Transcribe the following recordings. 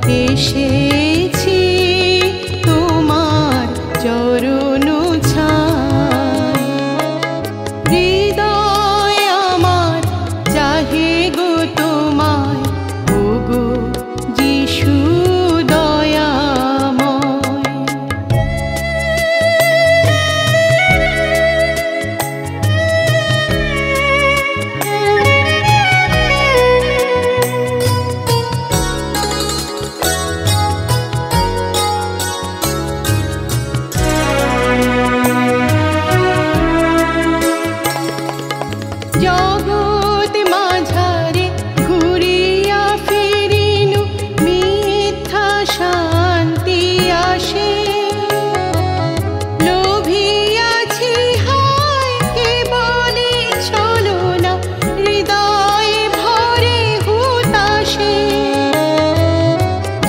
এসেছি তোমার চরণ ছায়। হৃদয় আমার চাহে গো তোমায়, ওগো যিশু জগৎ মাঝারে ঘুরিয়া ফিরিনু মিথ্যা শান্তি আসে। লোভিয়াছি হায় কেবলে ছলনা, হৃদয়ে ভরে হুতাশে।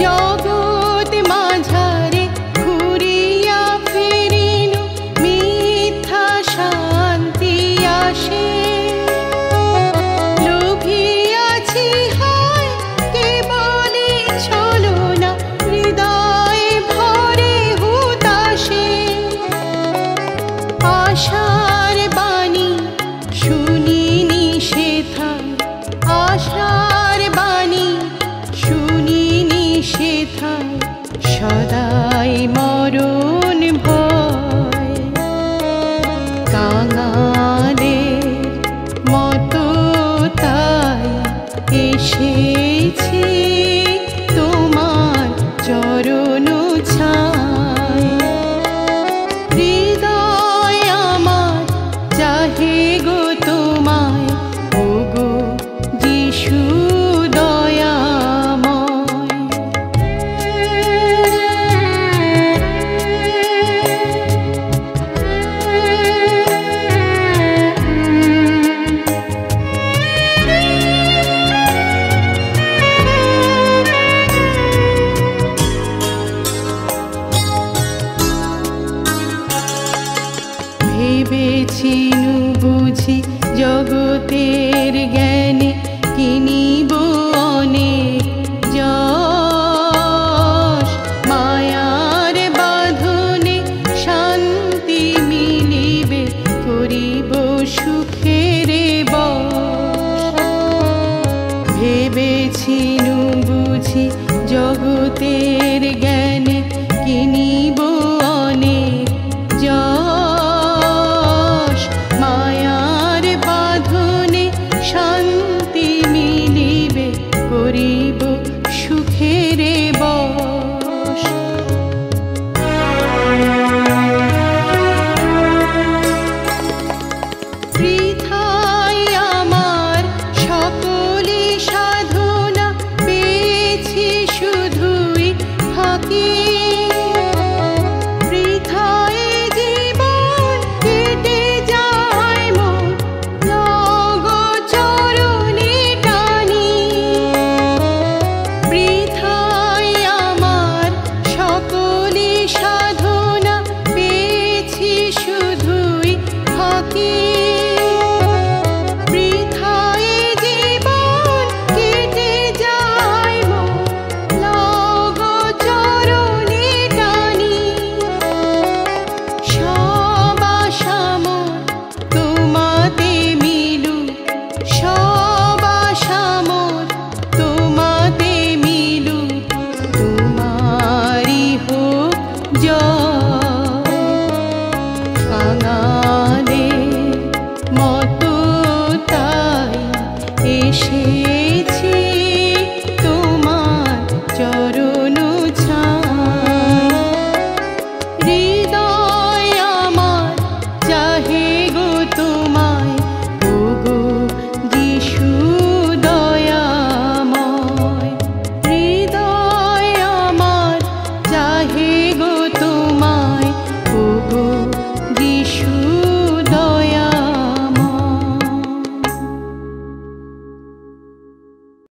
জগৎ মাঝারে ঘুরিয়া ফিরিনু মিথ্যা শান্তি আসে। আশার বাণী শুনিনি সেথায়, আশার বাণী শুনিনি সেথায়, সদাই মরণ ভয়। কাঙালের মতো তাই এসেছি তোমার চরণ ছায়। হৃদয় আমার চাহে গো তোমায়, ওগো যিশু ভেবেছিনু বুঝি জগতের জ্ঞানে কিনিব অনেক যশ। মায়ার বাঁধনে শান্তি মিলিবে, করিব সুখের বশ। ভেবেছিনু বুঝি জগতের